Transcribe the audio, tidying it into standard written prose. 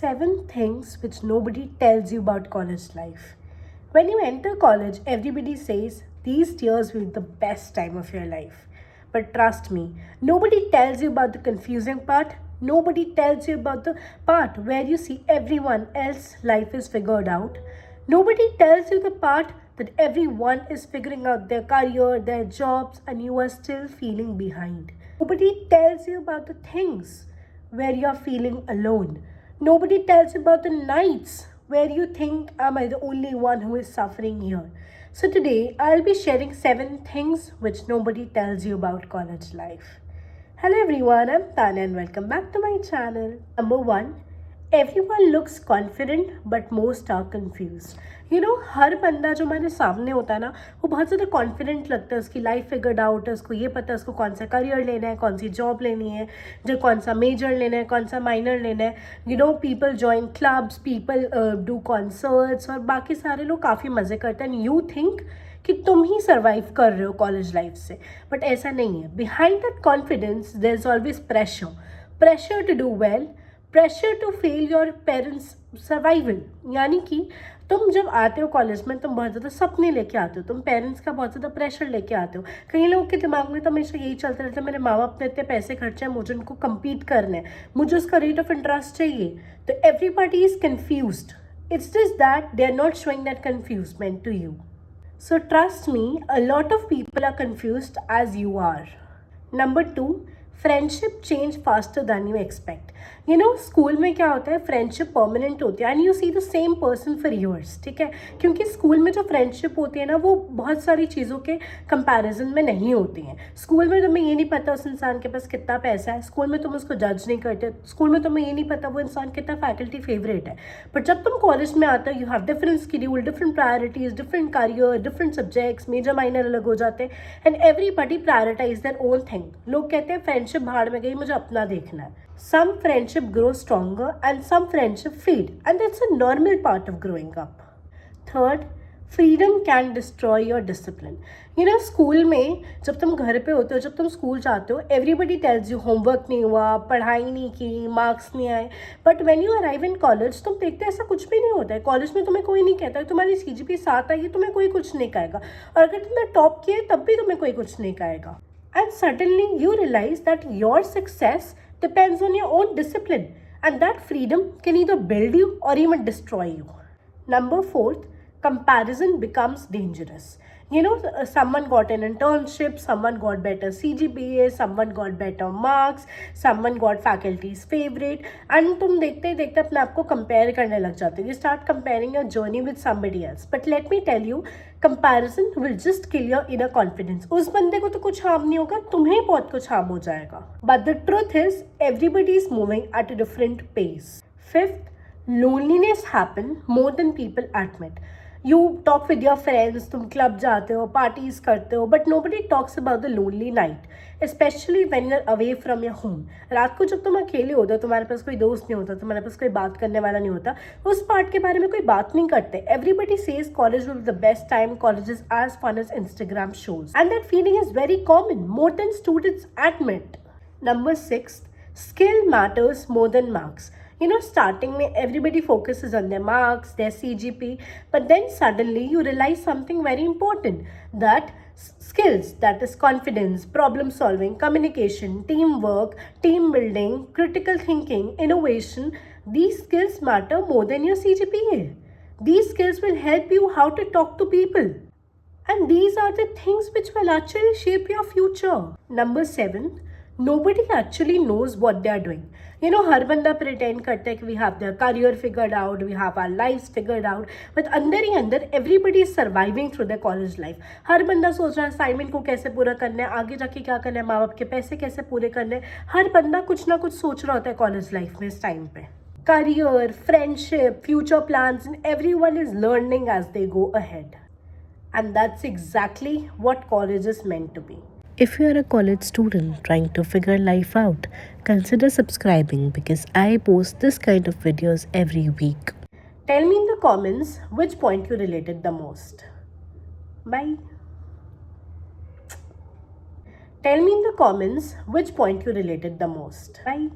7 things which nobody tells you about college life. When you enter college, everybody says these years will be the best time of your life. But trust me, nobody tells you about the confusing part. Nobody tells you about the part where you see everyone else's life is figured out. Nobody tells you the part that everyone is figuring out their career, their jobs, and you are still feeling behind. Nobody tells you about the things where you are feeling alone. Nobody tells you about the nights where you think, am I the only one who is suffering here? So, today I'll be sharing 7 things which nobody tells you about college life. Hello everyone, I'm Tanya and welcome back to my channel. Number 1, everyone looks confident but most are confused. हर बंदा जो हमारे सामने होता है ना, वो बहुत ज़्यादा कॉन्फिडेंट लगता है. उसकी लाइफ फिगर्ड आउट है, उसको ये पता है उसको कौन सा करियर लेना है, कौन सी जॉब लेनी है, जो कौन सा मेजर लेना है, कौन सा माइनर लेना है. People join clubs, people do concerts और बाकी सारे लोग काफ़ी मज़े करते हैं. यू थिंक कि तुम ही सर्वाइव कर रहे हो कॉलेज लाइफ से, बट ऐसा नहीं है. Behind that confidence there is always pressure to do well, pressure to fail your parents survival. यानी कि तुम जब आते हो कॉलेज में, तुम बहुत ज़्यादा सपने लेके आते हो, तुम पेरेंट्स का बहुत ज़्यादा प्रेशर लेके आते हो. कई लोगों के दिमाग में तो हमेशा यही चलता रहता है, मेरे माँ बाप ने इतने पैसे खर्चे हैं, मुझे उनको कम्पीट करना है, मुझे उसका रेट ऑफ इंटरेस्ट चाहिए. तो everybody is confused. It's just that they are not showing that confusement to you. So trust me, a lot of people are confused as you are. Number 2, friendship change faster than you expect. School में क्या होता है, friendship permanent होती है and you see the same person for years. ठीक है, क्योंकि school में जो फ्रेंडशिप होती है ना, वो बहुत सारी चीज़ों के कंपैरिजन में नहीं होती हैं. स्कूल में तुम्हें ये नहीं पता उस इंसान के पास कितना पैसा है, स्कूल में तुम उसको जज नहीं करते, स्कूल में तुम्हें ये नहीं पता वो इंसान कितना फैकल्टी फेवरेट है. बट जब तुम कॉलेज में आते हो, you have different schedule, different priorities, different career, different subjects, major minor अलग हो जाते हैं and everybody prioritize their own thing. लोग कहते हैं फ्रेंडशिप भाड़ में गई, मुझे अपना देखना है. Some friendship grow stronger and some friendship fade, and that's a normal part of growing up. Third, freedom can destroy your discipline. School में जब तुम घर पे होते हो, जब तुम स्कूल जाते हो, एवरीबडी टेल्स यू होमवर्क नहीं हुआ, पढ़ाई नहीं की, मार्क्स नहीं आए. But when you arrive in college, तुम देखते ऐसा कुछ भी नहीं होता है. कॉलेज में तुम्हें कोई नहीं कहता तुम्हारी CGPA 7 आई है, तुम्हें कोई कुछ नहीं कहेगा, और अगर तुमने टॉप किया तब भी तुम्हें कोई कुछ नहीं कहेगा. And suddenly you realize that your success depends on your own discipline, and that freedom can either build you or even destroy you. Number 4, comparison becomes dangerous. Someone got an internship, someone got better CGPA, someone got better marks, someone got faculty's favorite, and तुम देखते ही देखते अपने आप को compare करने लग जाते हो. You start comparing your journey with somebody else. But let me tell you, comparison will just kill your inner confidence. उस बंदे को तो कुछ हार्म नहीं होगा, तुम्हें बहुत कुछ हार्म हो जाएगा. But the truth is, everybody is moving at a different pace. Fifth, loneliness happen more than people admit. You talk with your friends, तुम क्लब जाते हो, पार्टीज करते हो, but nobody talks about the lonely night, especially when you're away from your home. रात को जब तुम अकेले होते हो, तुम्हारे पास कोई दोस्त नहीं होता, तुम्हारे पास कोई बात करने वाला नहीं होता, उस पार्ट के बारे में कोई बात नहीं करते. Everybody says college will be the best time, college is as fun as Instagram shows, and that feeling is very common, more than students admit. Number 6, skill matters more than marks. Starting में everybody focuses on their marks, their CGP, but then suddenly you realize something very important, that skills, that is confidence, problem solving, communication, teamwork, team building, critical thinking, innovation, these skills matter more than your CGPA. These skills will help you how to talk to people. And these are the things which will actually shape your future. Number 7, nobody actually knows what they are doing. हर बंदा pretend करता है कि we have their career figured out, we have our life figured out, but अंदर ही अंदर everybody is surviving through the college life. हर बंदा सोच रहा है असाइनमेंट को कैसे पूरा करना है, आगे जाके क्या करना है, माँ बाप के पैसे कैसे पूरे करने हैं. हर बंदा कुछ ना कुछ सोच रहा होता है कॉलेज लाइफ में इस टाइम पे. Career, friendship, future plans, and everyone is learning as they go ahead. And that's exactly what college is meant to be. If you are a college student trying to figure life out, consider subscribing because I post this kind of videos every week. Tell me in the comments which point you related the most. Bye. Tell me in the comments which point you related the most. Bye.